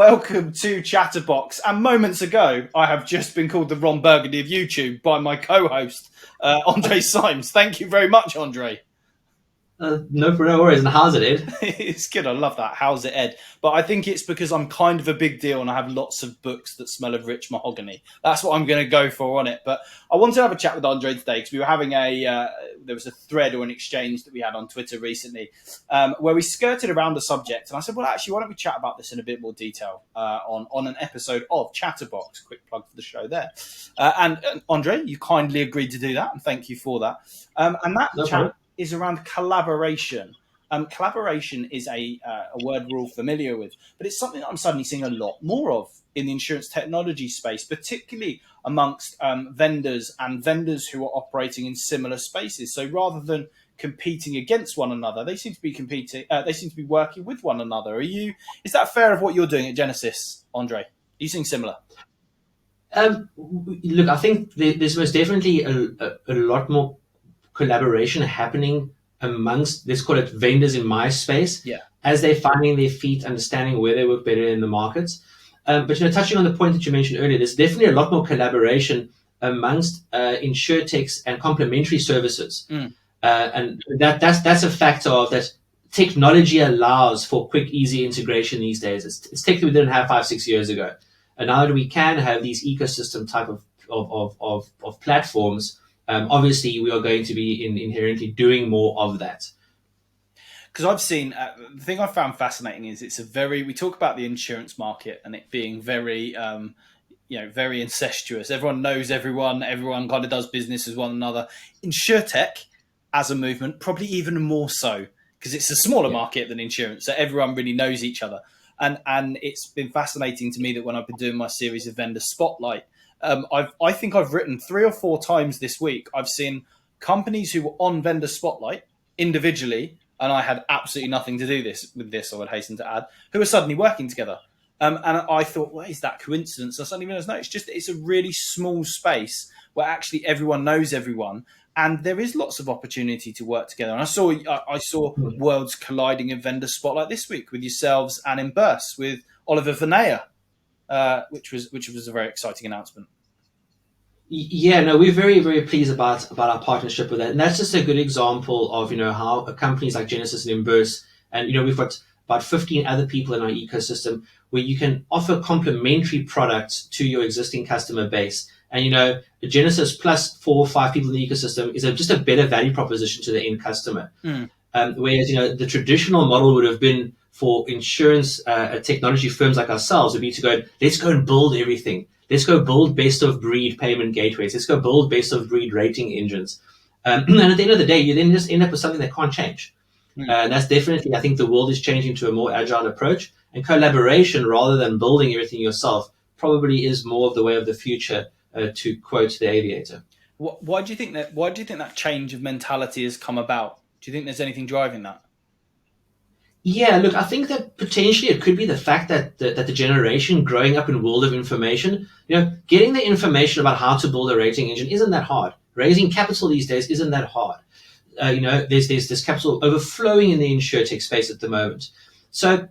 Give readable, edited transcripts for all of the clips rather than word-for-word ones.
welcome to CHATTERBOX. And moments ago, I have just been called the Ron Burgundy of YouTube by my co-host, Andre Symes. Thank you very much, Andre. No worries. And how's it, Ed? It's good. I love that. How's it, Ed? But I think it's because I'm kind of a big deal and I have lots of books that smell of rich mahogany. That's what I'm going to go for on it. But I wanted to have a chat with Andre today because we were having there was a thread or an exchange that we had on Twitter recently where we skirted around the subject. And I said, well, actually, why don't we chat about this in a bit more detail on an episode of CHATTERBOX. Quick plug for the show there. And Andre, you kindly agreed to do that. And thank you for that. And that chat is around collaboration. Collaboration is a word we're all familiar with, but it's something that I'm suddenly seeing a lot more of in the insurance technology space, particularly amongst vendors and vendors who are operating in similar spaces. So rather than competing against one another, they seem to be competing. They seem to be working with one another. Is that fair of what you're doing at Genesis, Andre? Are you seeing similar? Look, I think there's most definitely a lot more collaboration happening amongst, let's call it, vendors in my space, as they're finding their feet, understanding where they work better in the markets. But touching on the point that you mentioned earlier, there's definitely a lot more collaboration amongst InsurTechs and complementary services, and that's a factor of that. Technology allows for quick, easy integration these days. It's tech that we didn't have 5-6 years ago, and now that we can have these ecosystem type of platforms. Obviously, we are going to be inherently doing more of that. Because I've seen, the thing I found fascinating is we talk about the insurance market and it being very, very incestuous. Everyone knows everyone kind of does business with one another. InsurTech as a movement, probably even more so, because it's a smaller market than insurance. So everyone really knows each other. And it's been fascinating to me that when I've been doing my series of Vendor Spotlight, I think I've written 3 or 4 times this week. I've seen companies who were on Vendor Spotlight individually, and I had absolutely nothing to do with this, I would hasten to add, who are suddenly working together. And I thought, well, is that coincidence? I suddenly realized, no, it's a really small space where actually everyone knows everyone, and there is lots of opportunity to work together. And I saw worlds colliding in Vendor Spotlight this week with yourselves and in Burst with Oliver Vanea. Which was a very exciting announcement. Yeah, no, we're very, very pleased about our partnership with that. And that's just a good example of, how companies like Genesis and Emburse, and, we've got about 15 other people in our ecosystem where you can offer complementary products to your existing customer base. And, Genesis plus 4 or 5 people in the ecosystem is just a better value proposition to the end customer. Whereas, the traditional model would have been for insurance technology firms like ourselves would be to go, let's go and build everything. Let's go build best of breed payment gateways. Let's go build best of breed rating engines. And at the end of the day, you then just end up with something that can't change. And that's definitely, I think the world is changing to a more agile approach, and collaboration rather than building everything yourself probably is more of the way of the future, to quote the aviator. Why do you think that change of mentality has come about? Do you think there's anything driving that? Yeah, look, I think that potentially it could be the fact that the generation growing up in a world of information, getting the information about how to build a rating engine isn't that hard. Raising capital these days isn't that hard. There's this capital overflowing in the InsurTech space at the moment. So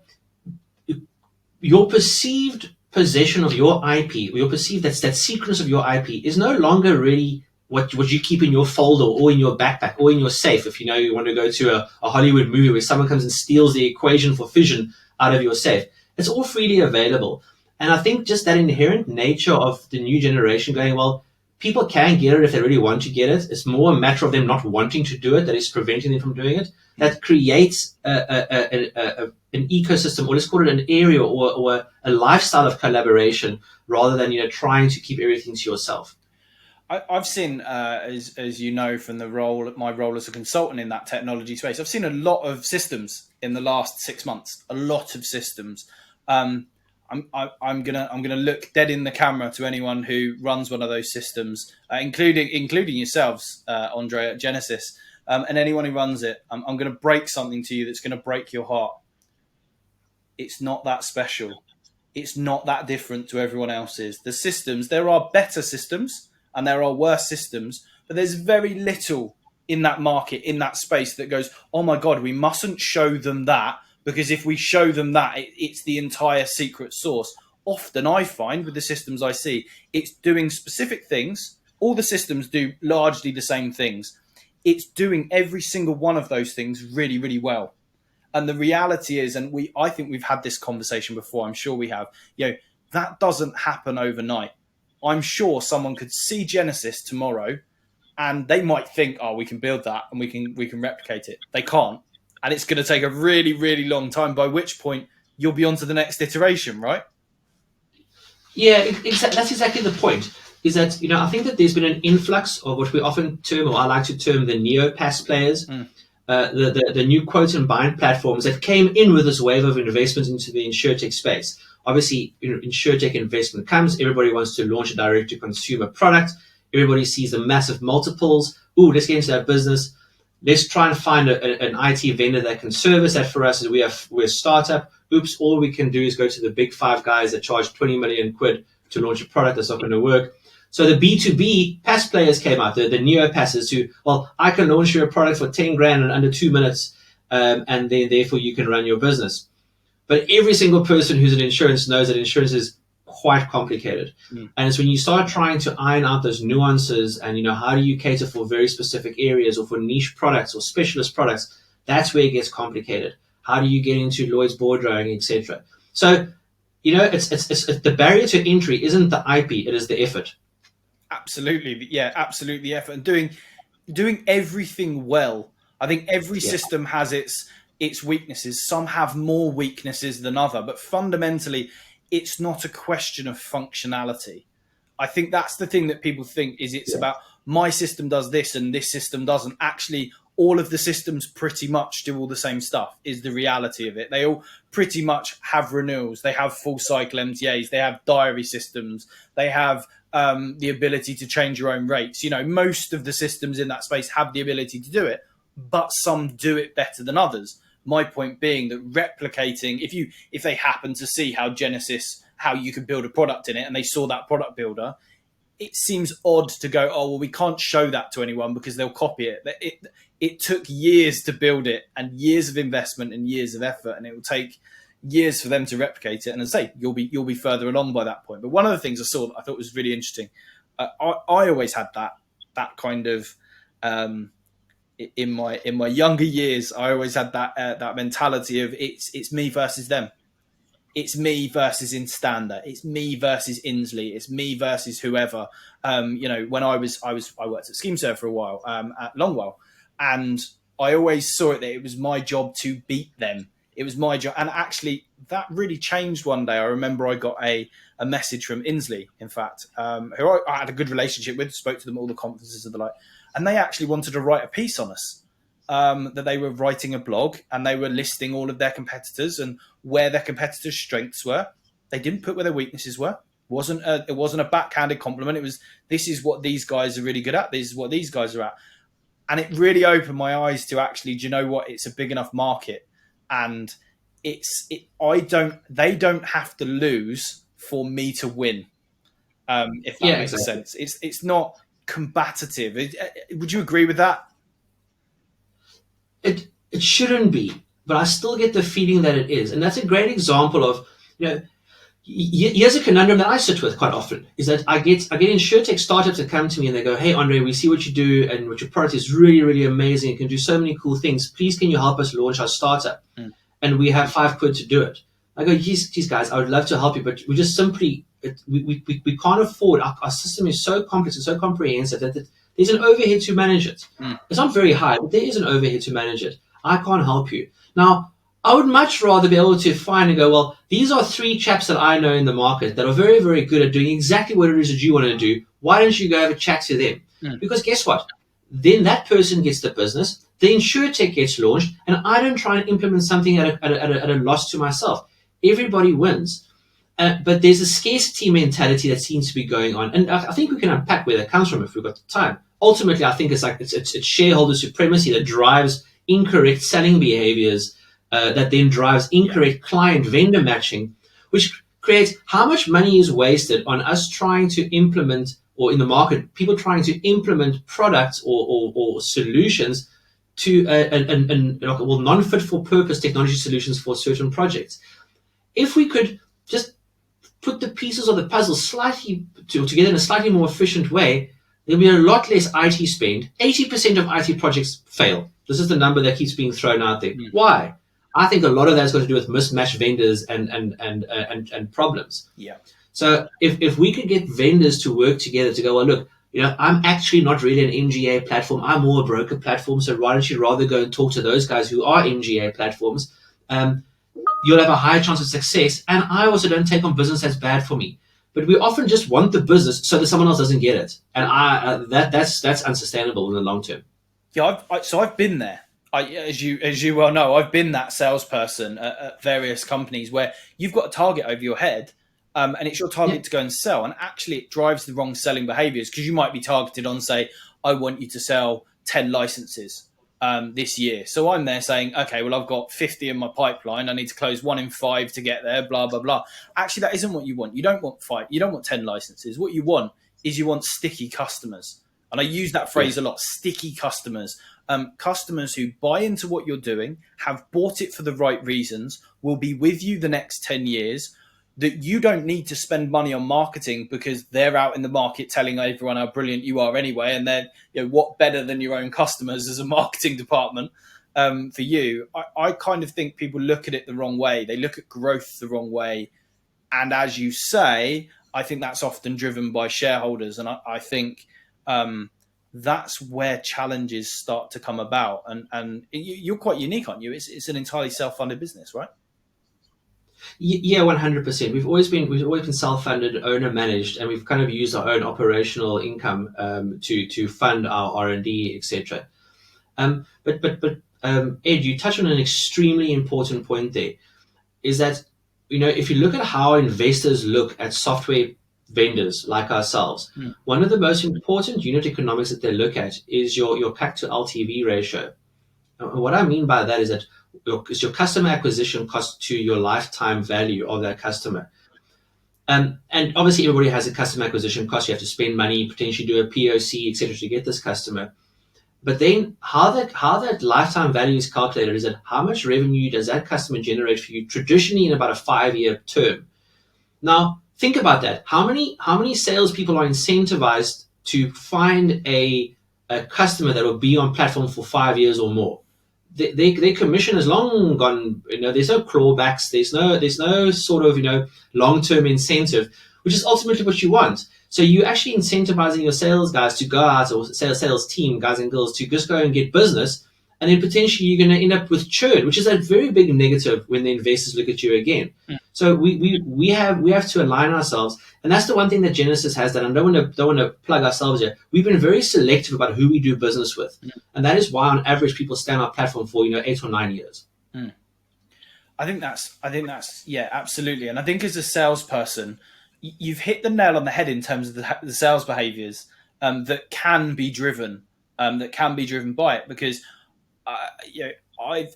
your perceived possession of your IP, or your perceived that secrets of your IP is no longer really what you keep in your folder or in your backpack or in your safe. If you want to go to a Hollywood movie where someone comes and steals the equation for fission out of your safe, it's all freely available. And I think just that inherent nature of the new generation going, well, people can get it if they really want to get it. It's more a matter of them not wanting to do it that is preventing them from doing it. That creates an ecosystem, or let's call it an area or a lifestyle of collaboration rather than trying to keep everything to yourself. I've seen, as you know, from my role as a consultant in that technology space, I've seen a lot of systems in the last 6 months. A lot of systems. I'm gonna look dead in the camera to anyone who runs one of those systems, including yourselves, Andre at Genesis, and anyone who runs it. I'm going to break something to you that's going to break your heart. It's not that special. It's not that different to everyone else's. The systems, there are better systems. And there are worse systems, but there's very little in that market, in that space that goes, oh my God, we mustn't show them that because if we show them that, it's the entire secret sauce. Often I find with the systems I see, it's doing specific things. All the systems do largely the same things. It's doing every single one of those things really, really well. And the reality is, and I think we've had this conversation before, I'm sure we have, that doesn't happen overnight. I'm sure someone could see Genesis tomorrow and they might think, oh, we can build that and we can replicate it. They can't. And it's going to take a really, really long time, by which point you'll be on to the next iteration, right? Yeah, that's exactly the point. Is that, I think that there's been an influx of what we often term, or I like to term, the NeoPass players. The new quote and bind platforms that came in with this wave of investment into the InsurTech space. Obviously, InsurTech investment comes, everybody wants to launch a direct-to-consumer product. Everybody sees the massive multiples. Ooh, let's get into that business. Let's try and find an IT vendor that can service that for us. We're a startup. Oops, all we can do is go to the big five guys that charge 20 million quid to launch a product that's not going to work. So the B2B pass players came out, the NeoPasses, who, well, I can launch you a product for 10 grand in under 2 minutes, and then therefore you can run your business. But every single person who's in insurance knows that insurance is quite complicated. And it's when you start trying to iron out those nuances and, how do you cater for very specific areas or for niche products or specialist products, that's where it gets complicated. How do you get into Lloyd's board rowing, etc.? So, it's the barrier to entry isn't the IP, it is the effort. Absolutely. Yeah, absolutely. Effort and doing everything well. I think every system has its weaknesses. Some have more weaknesses than other, but fundamentally, it's not a question of functionality. I think that's the thing that people think is it's about my system does this and this system doesn't. Actually, all of the systems pretty much do all the same stuff is the reality of it. They all pretty much have renewals. They have full cycle MTAs. They have diary systems. They have the ability to change your own rates. Most of the systems in that space have the ability to do it, but some do it better than others. My point being that replicating, if they happen to see how you could build a product in it, and they saw that product builder, it seems odd to go, oh, well, we can't show that to anyone because they'll copy it. It took years to build it and years of investment and years of effort, and it will take years for them to replicate it. And as I say, you'll be further along by that point. But one of the things I saw that I thought was really interesting, I always had that kind of in my younger years, I always had that mentality of it's me versus them. It's me versus Instander. It's me versus Inslee. It's me versus whoever. When I worked at SchemeServe for a while, at Longwell, and I always saw it that it was my job to beat them. It was my job. And actually, that really changed one day. I remember I got a message from Inslee, in fact, who I had a good relationship with, spoke to them at all the conferences and the like. And they actually wanted to write a piece on us, that they were writing a blog and they were listing all of their competitors and where their competitors' strengths were. They didn't put where their weaknesses were. It wasn't a backhanded compliment. It was, this is what these guys are really good at. This is what these guys are at. And it really opened my eyes to actually, do you know what? It's a big enough market. And they don't have to lose for me to win. If that makes sense. It's not combative. Would you agree with that? It shouldn't be, but I still get the feeling that it is. And that's a great example of, here's a conundrum that I sit with quite often, is that I get InsurTech startups that come to me and they go, hey, Andre, we see what you do and what your product is really, really amazing. It can do so many cool things. Please, can you help us launch our startup? And we have £5 to do it. I go, geez, guys, I would love to help you, but we just simply, we can't afford, our system is so complex and so comprehensive that there's an overhead to manage it. It's not very high, but there is an overhead to manage it. I can't help you. Now, I would much rather be able to find and go, well, these are 3 chaps that I know in the market that are very, very good at doing exactly what it is that you want to do. Why don't you go have a chat to them? Because guess what? Then that person gets the business, the InsurTech gets launched, and I don't try and implement something at a loss to myself. Everybody wins. But there's a scarcity mentality that seems to be going on. And I think we can unpack where that comes from if we've got the time. Ultimately, I think it's shareholder supremacy that drives incorrect selling behaviors, that then drives incorrect client vendor matching, which creates how much money is wasted on us trying to implement, or in the market, people trying to implement products or solutions to non-fit for purpose technology solutions for certain projects. If we could just put the pieces of the puzzle slightly together in a slightly more efficient way, there'll be a lot less IT spend. 80% of IT projects fail. This is the number that keeps being thrown out there. Why? I think a lot of that's got to do with mismatched vendors and problems. Yeah. So if we could get vendors to work together to go, well, look, I'm actually not really an MGA platform. I'm more a broker platform. So why don't you rather go and talk to those guys who are MGA platforms? You'll have a higher chance of success. And I also don't take on business that's bad for me. But we often just want the business so that someone else doesn't get it. And that's unsustainable in the long term. Yeah, I've been there. As you well know, I've been that salesperson at various companies where you've got a target over your head, and it's your target to go and sell. And actually, it drives the wrong selling behaviors, because you might be targeted on, say, I want you to sell 10 licenses this year. So I'm there saying, okay, well, I've got 50 in my pipeline. I need to close 1 in 5 to get there, blah, blah, blah. Actually, that isn't what you want. You don't want 5. You don't want 10 licenses. What you want is you want sticky customers. And I use that phrase a lot, sticky customers. Customers who buy into what you're doing, have bought it for the right reasons, will be with you the next 10 years, that you don't need to spend money on marketing because they're out in the market telling everyone how brilliant you are anyway. And then, what better than your own customers as a marketing department for you? I kind of think people look at it the wrong way. They look at growth the wrong way. And as you say, I think that's often driven by shareholders. And I think that's where challenges start to come about. And you're quite unique, aren't you? It's an entirely self-funded business, right? Yeah, 100%. We've always been self-funded, owner-managed, and we've kind of used our own operational income to fund our R&D, etc. But Ed, you touched on an extremely important point there. Is that if you look at how investors look at software vendors like ourselves, one of the most important unit economics that they look at is your CAC to LTV ratio. And what I mean by that is that it's your customer acquisition cost to your lifetime value of that customer. And obviously everybody has a customer acquisition cost. You have to spend money, potentially do a POC, etc., to get this customer. But then how that lifetime value is calculated is that how much revenue does that customer generate for you traditionally in about a 5-year term. Now, think about that. How many salespeople are incentivized to find a customer that will be on platform for 5 years or more? Their commission is long gone. There's no clawbacks. There's no sort of long-term incentive, which is ultimately what you want. So you're actually incentivizing your sales guys to go out, or sales team, guys and girls, to just go and get business, and then potentially you're going to end up with churn, which is a very big negative when the investors look at you again. So we have to align ourselves, and that's the one thing that Genesis has that I don't want to plug ourselves here. We've been very selective about who we do business with, and that is why on average people stay on our platform for 8 or 9 years. I think that's absolutely. And I think as a salesperson, you've hit the nail on the head in terms of the sales behaviors that can be driven by it, because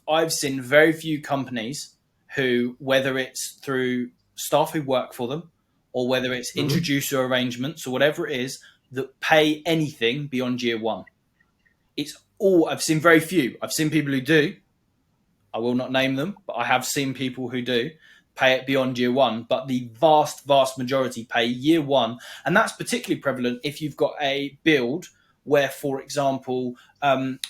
I've seen very few companies who, whether it's through staff who work for them or whether it's introducer arrangements or whatever it is, that pay anything beyond year one. I've seen very few. I've seen people who do. I will not name them, but I have seen people who do pay it beyond year one, but the vast majority pay year one. And that's particularly prevalent if you've got a build where, for example,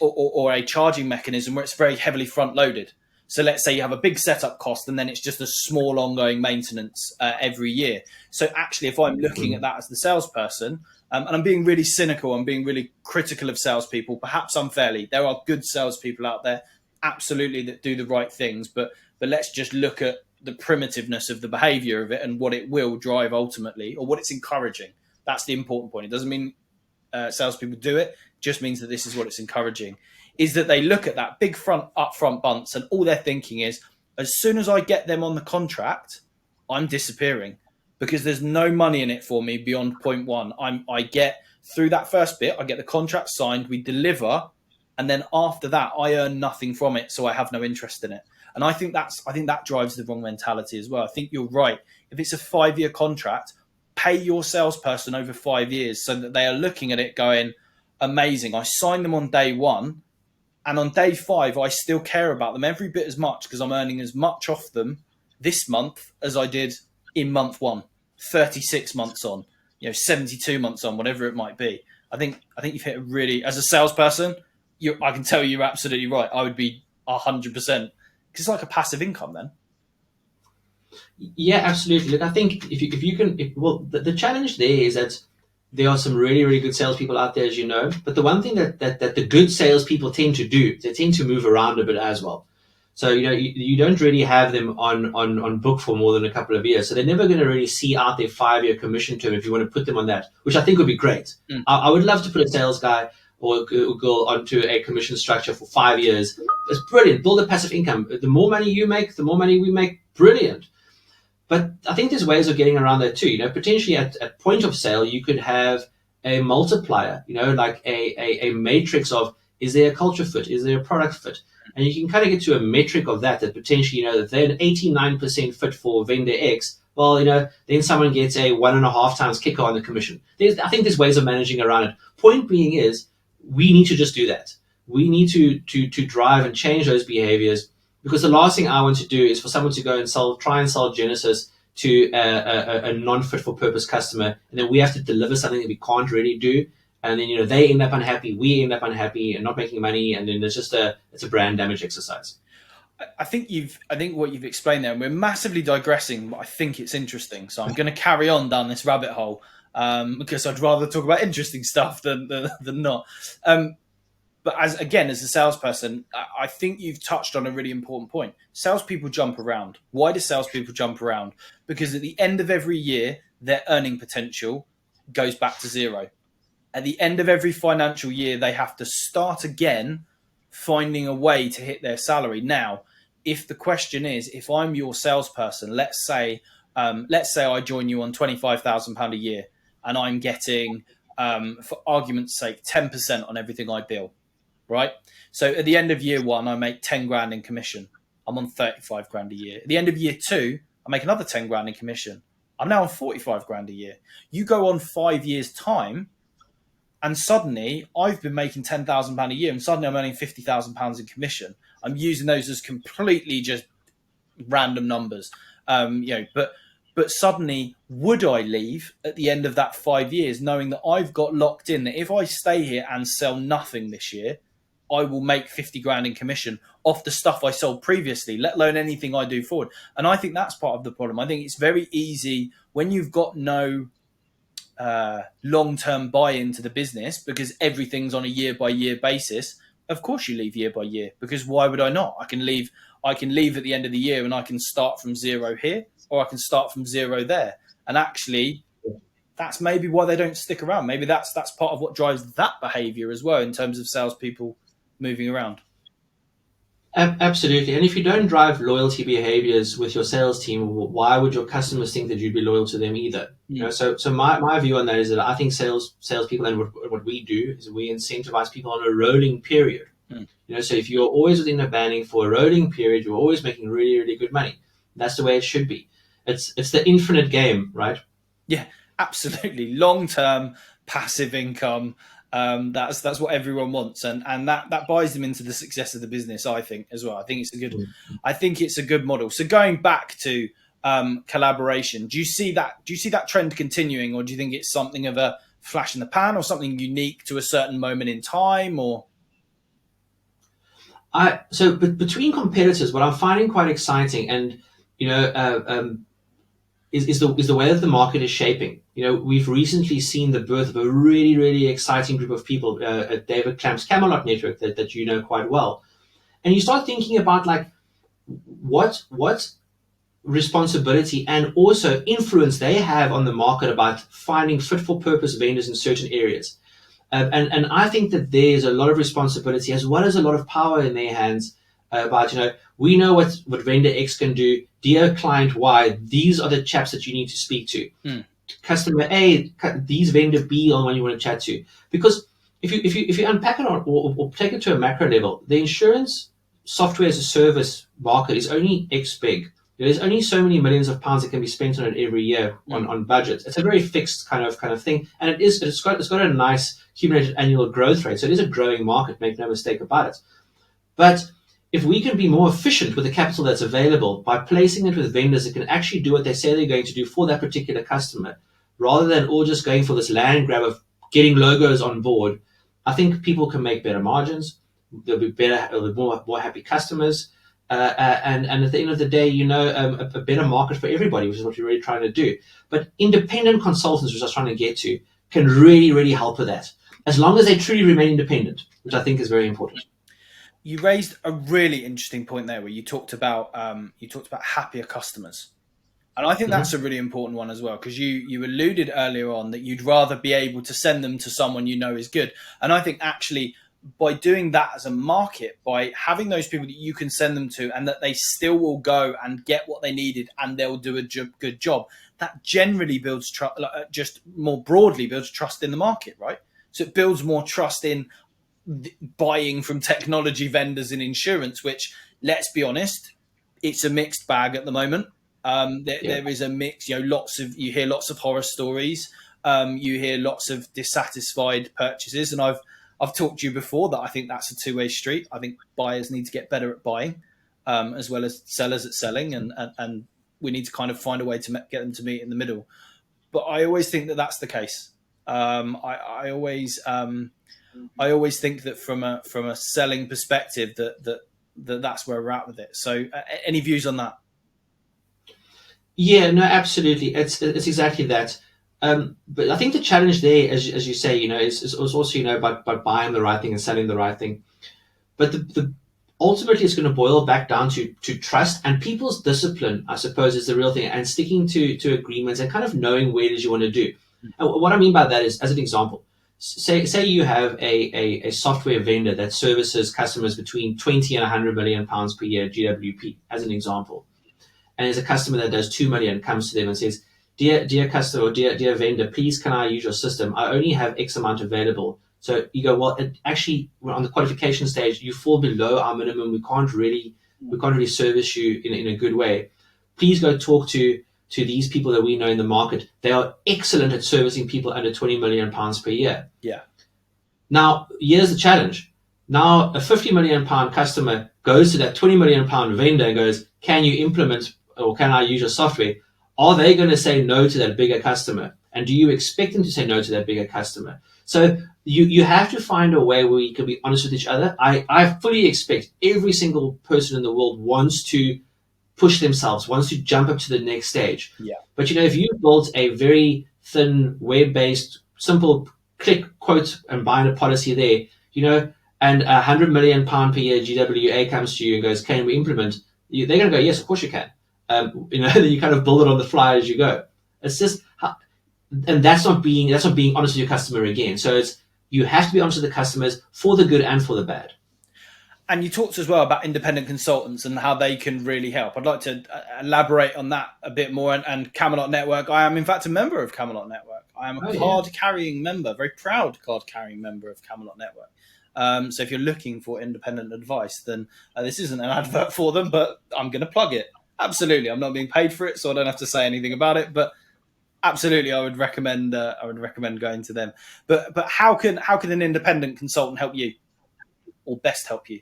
or a charging mechanism where it's very heavily front loaded. So let's say you have a big setup cost and then it's just a small ongoing maintenance every year. So actually, if I'm looking at that as the salesperson, and I'm being really cynical, I'm being really critical of salespeople, perhaps unfairly. There are good salespeople out there, absolutely, that do the right things, but let's just look at the primitiveness of the behavior of it and what it will drive ultimately, or what it's encouraging. That's the important point. It doesn't mean salespeople do it, just means that this is what it's encouraging, is that they look at that big upfront bunts and all they're thinking is, as soon as I get them on the contract, I'm disappearing, because there's no money in it for me beyond point one. I get through that first bit, I get the contract signed, we deliver, and then after that, I earn nothing from it, so I have no interest in it. And I think that drives the wrong mentality as well. I think you're right. If it's a 5-year contract, pay your salesperson over 5 years so that they are looking at it going, amazing, I signed them on day one, And on day 5, I still care about them every bit as much because I'm earning as much off them this month as I did in month 1, 36 months on, 72 months on, whatever it might be. I think you've hit a really, as a salesperson, I can tell you're absolutely right. I would be 100% because it's like a passive income then. Yeah, absolutely. Look, I think if you can, the challenge there is that there are some really, really good salespeople out there, as you know. But the one thing that the good salespeople tend to do, they tend to move around a bit as well. So, you don't really have them on book for more than a couple of years. So they're never going to really see out their 5-year commission term if you want to put them on that, which I think would be great. I would love to put a sales guy or girl onto a commission structure for 5 years. It's brilliant. Build a passive income. The more money you make, the more money we make. Brilliant. But I think there's ways of getting around that too. Potentially at point of sale, you could have a multiplier, like a matrix of, is there a culture fit? Is there a product fit? And you can kind of get to a metric of that potentially, that they're an 89% fit for vendor X. Well, then someone gets a 1.5 times kicker on the commission. I think there's ways of managing around it. Point being is, we need to just do that. We need to drive and change those behaviors. Because the last thing I want to do is for someone to go and try and sell Genesis to a non-fit for purpose customer, and then we have to deliver something that we can't really do, and then they end up unhappy, we end up unhappy, and not making money, and then it's a brand damage exercise. I think what you've explained there, and we're massively digressing, but I think it's interesting. So I'm going to carry on down this rabbit hole because I'd rather talk about interesting stuff than not. But as a salesperson, I think you've touched on a really important point. Salespeople jump around. Why do salespeople jump around? Because at the end of every year, their earning potential goes back to 0. At the end of every financial year, they have to start again, finding a way to hit their salary. Now, if the question is, if I'm your salesperson, let's say I join you on £25,000 a year, and I'm getting, for argument's sake, 10% on everything I bill. Right. So at the end of year 1, I make 10 grand in commission. I'm on 35 grand a year. At the end of year 2, I make another 10 grand in commission. I'm now on 45 grand a year. You go on 5 years time and suddenly I've been making £10,000 a year and suddenly I'm earning £50,000 in commission. I'm using those as completely just random numbers. But suddenly, would I leave at the end of that 5 years knowing that I've got locked in that if I stay here and sell nothing this year, I will make 50 grand in commission off the stuff I sold previously, let alone anything I do forward. And I think that's part of the problem. I think it's very easy when you've got no long-term buy-in to the business because everything's on a year-by-year basis. Of course you leave year by year because why would I not? I can leave at the end of the year and I can start from 0 here or I can start from 0 there. And actually, that's maybe why they don't stick around. Maybe that's part of what drives that behavior as well in terms of salespeople moving around. Absolutely. And if you don't drive loyalty behaviors with your sales team, why would your customers think that you'd be loyal to them either? So my view on that is that I think salespeople, and what we do is we incentivize people on a rolling period. So if you're always within a banding for a rolling period, you're always making really, really good money. That's the way it should be. It's the infinite game, right? Yeah, absolutely. Long-term passive income. That's what everyone wants, and that buys them into the success of the business, I think, as well. I think it's a good model. So going back to collaboration, do you see that trend continuing, or do you think it's something of a flash in the pan, or something unique to a certain moment in time, or? But between competitors, what I'm finding quite exciting, and is the way that the market is shaping. We've recently seen the birth of a really, really exciting group of people at David Clamp's Camelot network that you know quite well. And you start thinking about like what responsibility and also influence they have on the market about finding fit for purpose vendors in certain areas. And I think that there's a lot of responsibility as well as a lot of power in their hands about, we know what vendor X can do. Dear client Y, these are the chaps that you need to speak to. Customer A, these vendor B on one you want to chat to. Because if you unpack it or take it to a macro level, the insurance software as a service market is only X big. There's only so many millions of pounds that can be spent on it every year on budgets. It's a very fixed kind of thing, and it's got a nice cumulative annual growth rate. So it is a growing market. Make no mistake about it. But if we can be more efficient with the capital that's available by placing it with vendors that can actually do what they say they're going to do for that particular customer, rather than all just going for this land grab of getting logos on board, I think people can make better margins. There'll be more happy customers. And at the end of the day, a better market for everybody, which is what you're really trying to do. But independent consultants, which I was trying to get to, can really, really help with that, as long as they truly remain independent, which I think is very important. You raised a really interesting point there, where you talked about happier customers, and I think that's a really important one as well, because you alluded earlier on that you'd rather be able to send them to someone you know is good, and I think actually by doing that as a market, by having those people that you can send them to and that they still will go and get what they needed and they'll do a good job, that generally builds trust, just more broadly builds trust in the market, right? So it builds more trust in buying from technology vendors in insurance, which, let's be honest, it's a mixed bag at the moment. There is a mix, you hear lots of horror stories, you hear lots of dissatisfied purchases, and I've talked to you before that I think that's a two-way street. I think buyers need to get better at buying, as well as sellers at selling, and we need to kind of find a way to get them to meet in the middle. But I always think that that's the case. I always think that from a selling perspective that's where we're at with it. So any views on that? Yeah, no, absolutely. It's exactly that. But I think the challenge there, as you say, is also, about buying the right thing and selling the right thing. But ultimately, it's going to boil back down to trust and people's discipline, I suppose, is the real thing, and sticking to agreements and kind of knowing where it is you want to do. And what I mean by that is, as an example, say you have a software vendor that services customers between 20 and 100 million pounds per year GWP, as an example. And there's a customer that does 2 million, comes to them and says, Dear customer, or dear vendor, please can I use your system? I only have X amount available. So you go, well, actually, on the qualification stage, you fall below our minimum. We can't really service you in a good way. Please go talk to these people that we know in the market. They are excellent at servicing people under 20 million pounds per year. Yeah. Now, here's the challenge. Now, a 50 million pound customer goes to that 20 million pound vendor and goes, can you implement, or can I use your software? Are they going to say no to that bigger customer? And do you expect them to say no to that bigger customer? So you have to find a way where you can be honest with each other. I fully expect every single person in the world wants to push themselves, wants to jump up to the next stage. Yeah. But if you built a very thin, web-based, simple click, quote, and bind a policy there, and 100 million pound per year GWA comes to you and goes, can we implement? They're going to go, yes, of course you can. Then you kind of build it on the fly as you go. It's just, and that's not being honest with your customer again. So you have to be honest with the customers for the good and for the bad. And you talked as well about independent consultants and how they can really help. I'd like to elaborate on that a bit more. And Camelot Network, I am in fact a member of Camelot Network. I am a card-carrying member, very proud card-carrying member of Camelot Network. So if you're looking for independent advice, then this isn't an advert for them, but I'm going to plug it. Absolutely, I'm not being paid for it, so I don't have to say anything about it. But absolutely, I would recommend going to them. But how can an independent consultant help you, or best help you?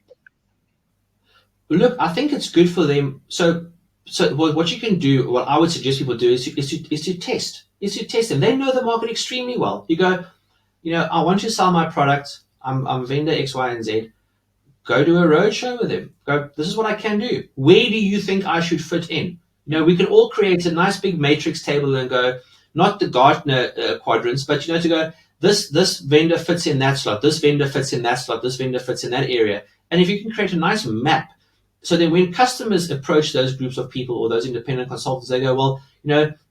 Look, I think it's good for them. So what you can do, what I would suggest people do is to test. Is to test them. They know the market extremely well. You go, I want to sell my product. I'm vendor X, Y, and Z. Go do a roadshow with them. Go, this is what I can do. Where do you think I should fit in? We can all create a nice big matrix table and go, not the Gartner quadrants, but to go, this vendor fits in that slot, this vendor fits in that slot, this vendor fits in that area. And if you can create a nice map, so then when customers approach those groups of people or those independent consultants, they go, well,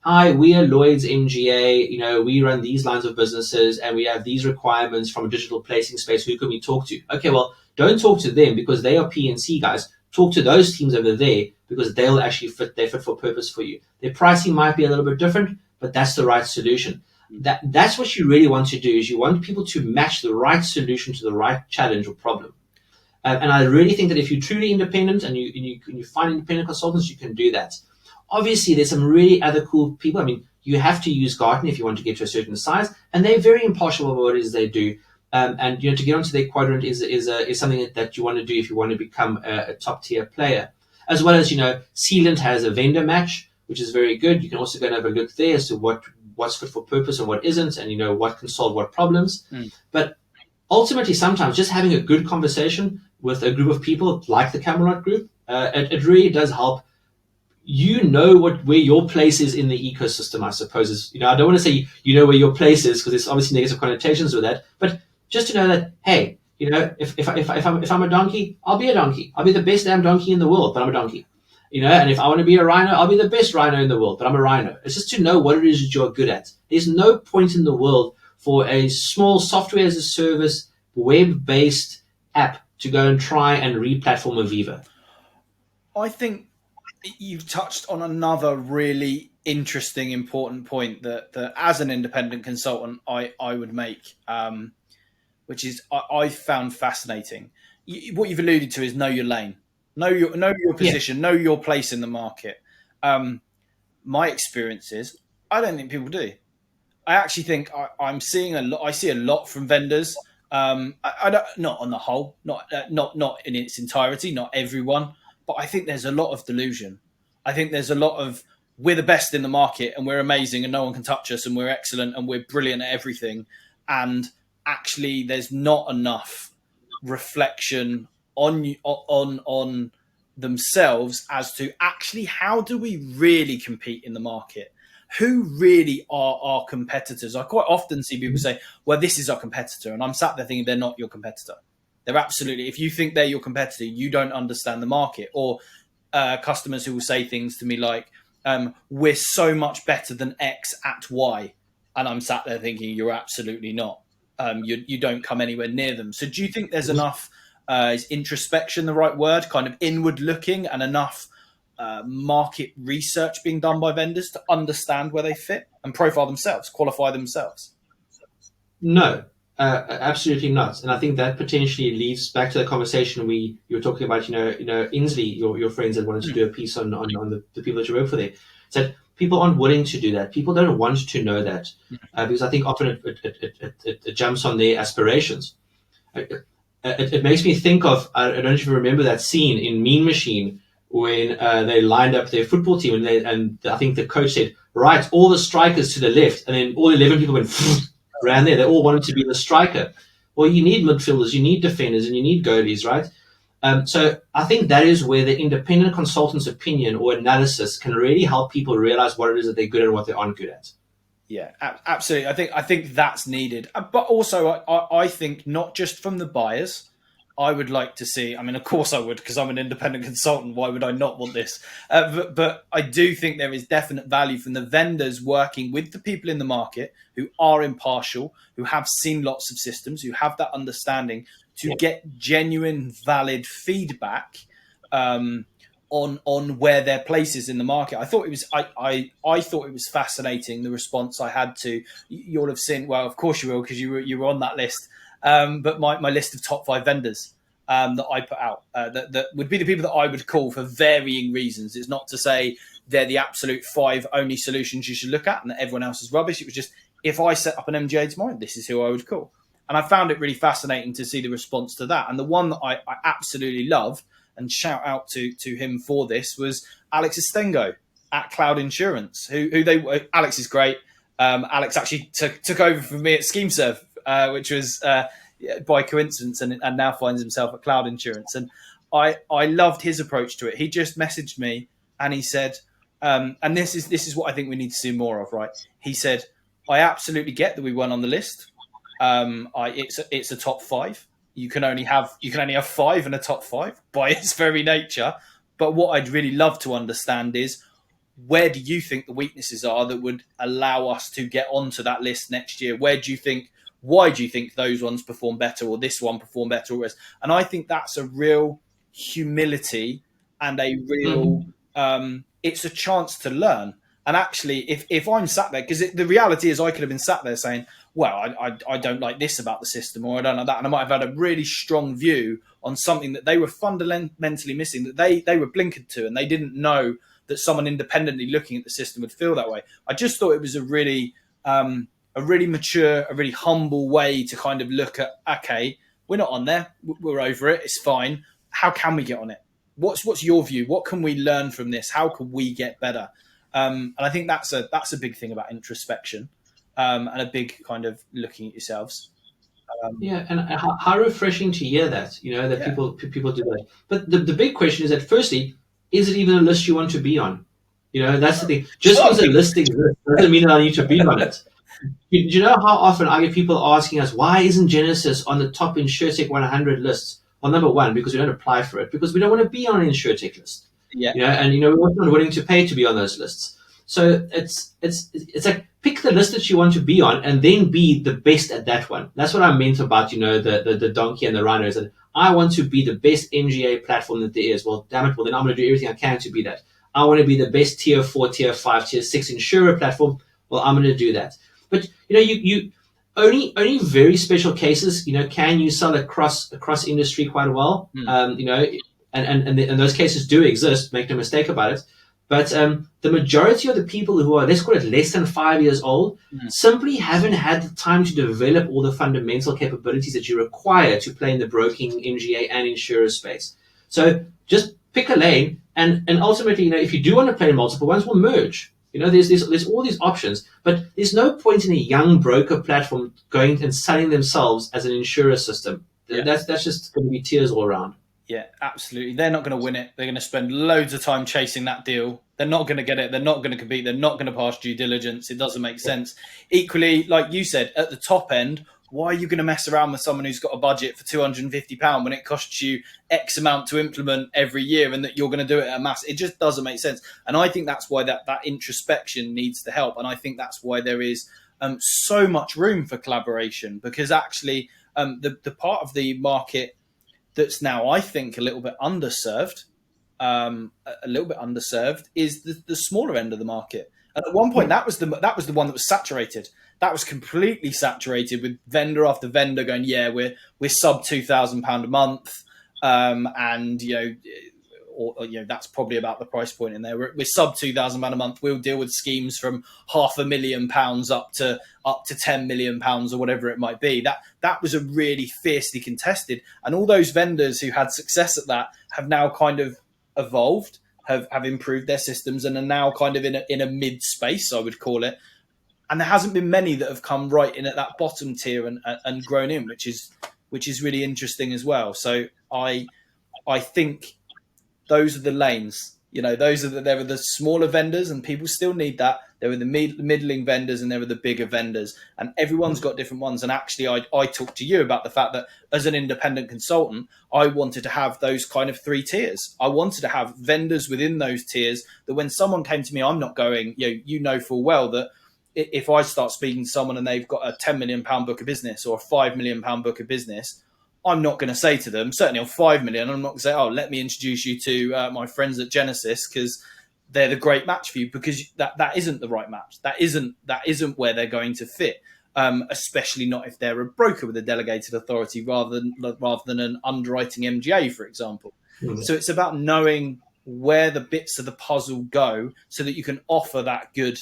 hi, we are Lloyd's MGA, we run these lines of businesses and we have these requirements from a digital placing space. Who can we talk to? Okay, well, don't talk to them because they are P&C guys. Talk to those teams over there because they'll actually fit for purpose for you. Their pricing might be a little bit different, but that's the right solution. That's what you really want to do, is you want people to match the right solution to the right challenge or problem. And I really think that if you're truly independent and you find independent consultants, you can do that. Obviously, there's some really other cool people. I mean, you have to use Gartner if you want to get to a certain size, and they're very impartial about what it is they do. and to get onto their quadrant is something that you want to do if you want to become a top tier player. As well as Sealant has a vendor match, which is very good. You can also go and have a look there as to what's fit for purpose and what isn't, and what can solve what problems. But ultimately, sometimes just having a good conversation with a group of people like the Camelot group, it really does help. Where your place is in the ecosystem, I suppose. I don't want to say where your place is, because there's obviously negative connotations with that. But just to know that, hey, if I'm a donkey, I'll be a donkey. I'll be the best damn donkey in the world, but I'm a donkey. And if I want to be a rhino, I'll be the best rhino in the world, but I'm a rhino. It's just to know what it is that you're good at. There's no point in the world for a small software as a service, web-based app to go and try and re-platform Aviva. I think you've touched on another really interesting, important point that as an independent consultant, I would make, which is I found fascinating. What you've alluded to is know your lane, know your position, know your place in the market. My experience is I don't think people do. I actually think I'm seeing a lot. I see a lot from vendors. I don't, not on the whole, not in its entirety, not everyone. But I think there's a lot of delusion. I think there's a lot of we're the best in the market and we're amazing and no one can touch us and we're excellent and we're brilliant at everything. And actually, there's not enough reflection on themselves as to actually how do we really compete in the market? Who really are our competitors? I quite often see people say, well, this is our competitor. And I'm sat there thinking they're not your competitor. They're absolutely, if you think they're your competitor, you don't understand the market. Or customers who will say things to me like, we're so much better than X at Y. And I'm sat there thinking, you're absolutely not. You don't come anywhere near them. So do you think there's enough, is introspection the right word, kind of inward looking, and enough market research being done by vendors to understand where they fit and profile themselves, qualify themselves? No. Absolutely not, and I think that potentially leads back to the conversation you were talking about. Inslee, your friends that wanted to do a piece on the people that you work for there. Said people aren't willing to do that. People don't want to know that because I think often it jumps on their aspirations. It makes me think of, I don't know if you remember that scene in Mean Machine when they lined up their football team and I think the coach said, right, all the strikers to the left, and then all 11 people went ran there. They all wanted to be the striker. Well, you need midfielders, you need defenders, and you need goalies, right? So I think that is where the independent consultant's opinion or analysis can really help people realize what it is that they're good at and what they aren't good at. Yeah, absolutely. I think that's needed. But also, I think not just from the buyers. I would like to see, I mean, of course I would, because I'm an independent consultant. Why would I not want this? But I do think there is definite value from the vendors working with the people in the market who are impartial, who have seen lots of systems, who have that understanding to get genuine, valid feedback on where their place is in the market. I thought it was I thought it was fascinating, the response I had to, you'll have seen, well, of course you will, because you were on that list. But my list of top 5 vendors that I put out, that would be the people that I would call for varying reasons. It's not to say they're the absolute 5 only solutions you should look at and that everyone else is rubbish. It was just, if I set up an MGA tomorrow, this is who I would call. And I found it really fascinating to see the response to that. And the one that I absolutely love, and shout out to him for this, was Alex Estengo at Cloud Insurance, Alex is great. Alex actually took over from me at 𝗂𝗪𝗂𝗅, which was by coincidence, and now finds himself at Cloud Insurance. And I loved his approach to it. He just messaged me and he said, and this is what I think we need to see more of, right? He said, I absolutely get that we weren't on the list. It's a top 5. You can only have 5 in a top 5 by its very nature. But what I'd really love to understand is, where do you think the weaknesses are that would allow us to get onto that list next year? Why do you think those ones perform better, or this one perform better? And I think that's a real humility and a real, it's a chance to learn. And actually, if I'm sat there, because the reality is I could have been sat there saying, well, I don't like this about the system, or I don't like that. And I might have had a really strong view on something that they were fundamentally missing, that they were blinkered to, and they didn't know that someone independently looking at the system would feel that way. I just thought it was a really a really mature, a really humble way to kind of look at, okay, we're not on there, we're over it, it's fine. How can we get on it? What's your view? What can we learn from this? How can we get better? And I think that's a big thing about introspection, and a big kind of looking at yourselves. Yeah, and how refreshing to hear that, that Yeah. people do that. But the big question is that, firstly, is it even a list you want to be on? That's the thing. Just because a list exists doesn't mean that I need to be on it. Do you know how often I get people asking us, why isn't Genesis on the top InsurTech 100 lists? Well, number one, because we don't apply for it, because we don't want to be on an InsurTech list. Yeah. And we're also not willing to pay to be on those lists. So it's like, pick the list that you want to be on and then be the best at that one. That's what I meant about, the donkey and the rhinos. And I want to be the best MGA platform that there is. Well, damn it. Well, then I'm going to do everything I can to be that. I want to be the best tier 4, tier 5, tier 6 insurer platform. Well, I'm going to do that. But, you only very special cases, can you sell across industry quite well? And those cases do exist. Make no mistake about it. But the majority of the people who are, let's call it, less than 5 years old, simply haven't had the time to develop all the fundamental capabilities that you require to play in the broking, MGA, and insurer space. So just pick a lane, and ultimately, if you do want to play in multiple ones, we'll merge. There's all these options, but there's no point in a young broker platform going and selling themselves as an insurer system. Yeah. That's just going to be tears all around. Yeah, absolutely. They're not going to win it. They're going to spend loads of time chasing that deal. They're not going to get it. They're not going to compete. They're not going to pass due diligence. It doesn't make sense. Equally, like you said, at the top end, why are you going to mess around with someone who's got a budget for £250 when it costs you X amount to implement every year and that you're going to do it at a mass? It just doesn't make sense. And I think that's why that introspection needs to help. And I think that's why there is so much room for collaboration, because actually the part of the market that's now, I think, a little bit underserved is the smaller end of the market. And at one point, that was the one that was saturated. That was completely saturated with vendor after vendor going, yeah, we're sub £2,000 a month, and that's probably about the price point in there. We're sub £2,000 a month. We'll deal with schemes from £500,000 up to £10 million or whatever it might be. That was a really fiercely contested, and all those vendors who had success at that have now kind of evolved, have improved their systems, and are now kind of in a mid space, I would call it. And there hasn't been many that have come right in at that bottom tier and grown in, which is really interesting as well. So I think those are the lanes. There are the smaller vendors, and people still need that. There are the middling vendors, and there are the bigger vendors, and everyone's got different ones. And actually, I talked to you about the fact that as an independent consultant, I wanted to have those kind of 3 tiers. I wanted to have vendors within those tiers that when someone came to me, I'm not going, full well that if I start speaking to someone and they've got a £10 million book of business or a £5 million book of business, I'm not going to say to them, certainly on 5 million, I'm not going to say, oh, let me introduce you to my friends at Genesis because they're the great match for you, because that isn't the right match. That isn't where they're going to fit, especially not if they're a broker with a delegated authority rather than an underwriting MGA, for example. Mm-hmm. So it's about knowing where the bits of the puzzle go so that you can offer that good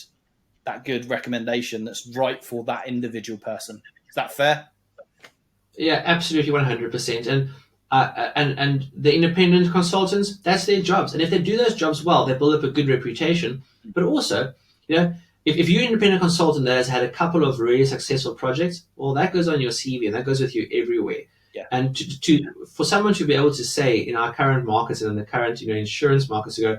recommendation that's right for that individual person. Is that fair? Yeah, absolutely, 100%. And the independent consultants, that's their jobs. And if they do those jobs well, they build up a good reputation. But also, if you're an independent consultant that has had a couple of really successful projects, well, that goes on your CV and that goes with you everywhere. Yeah. And for someone to be able to say in our current markets and in the current insurance markets, to go,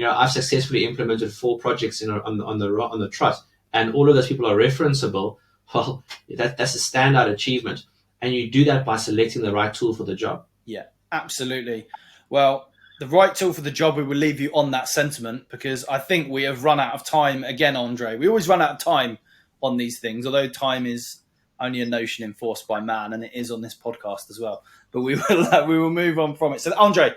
I've successfully implemented 4 projects on the trot, and all of those people are referenceable. Well, that's a standout achievement. And you do that by selecting the right tool for the job. Yeah, absolutely. Well, the right tool for the job, we will leave you on that sentiment, because I think we have run out of time again, Andre. We always run out of time on these things, although time is only a notion enforced by man, and it is on this podcast as well. But we will move on from it. So, Andre,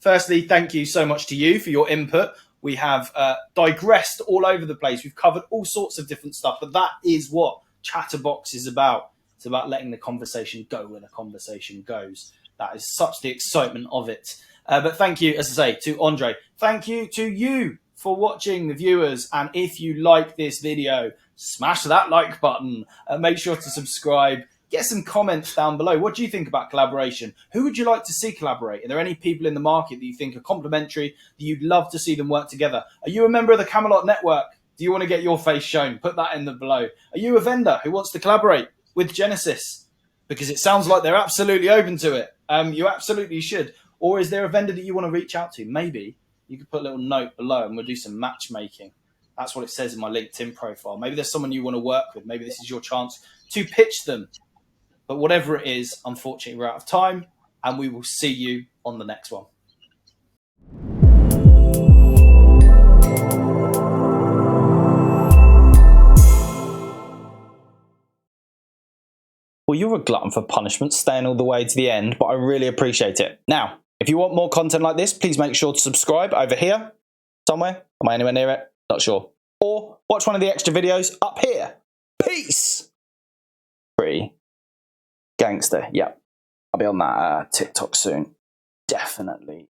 firstly, thank you so much to you for your input. We have digressed all over the place. We've covered all sorts of different stuff, but that is what CHATTERBOX is about. It's about letting the conversation go where the conversation goes. That is such the excitement of it. But thank you, as I say, to Andre. Thank you to you for watching, the viewers. And if you like this video, smash that like button and make sure to subscribe. Get some comments down below. What do you think about collaboration? Who would you like to see collaborate? Are there any people in the market that you think are complementary, that you'd love to see them work together? Are you a member of the Camelot Network? Do you want to get your face shown? Put that in the below. Are you a vendor who wants to collaborate with Genesis? Because it sounds like they're absolutely open to it. You absolutely should. Or is there a vendor that you want to reach out to? Maybe you could put a little note below and we'll do some matchmaking. That's what it says in my LinkedIn profile. Maybe there's someone you want to work with. Maybe this is your chance to pitch them. But whatever it is, unfortunately, we're out of time, and we will see you on the next one. Well, you're a glutton for punishment, staying all the way to the end, but I really appreciate it. Now, if you want more content like this, please make sure to subscribe over here, somewhere. Am I anywhere near it? Not sure. Or watch one of the extra videos up here. Peace! Pretty gangster. Yeah, I'll be on that TikTok soon. Definitely.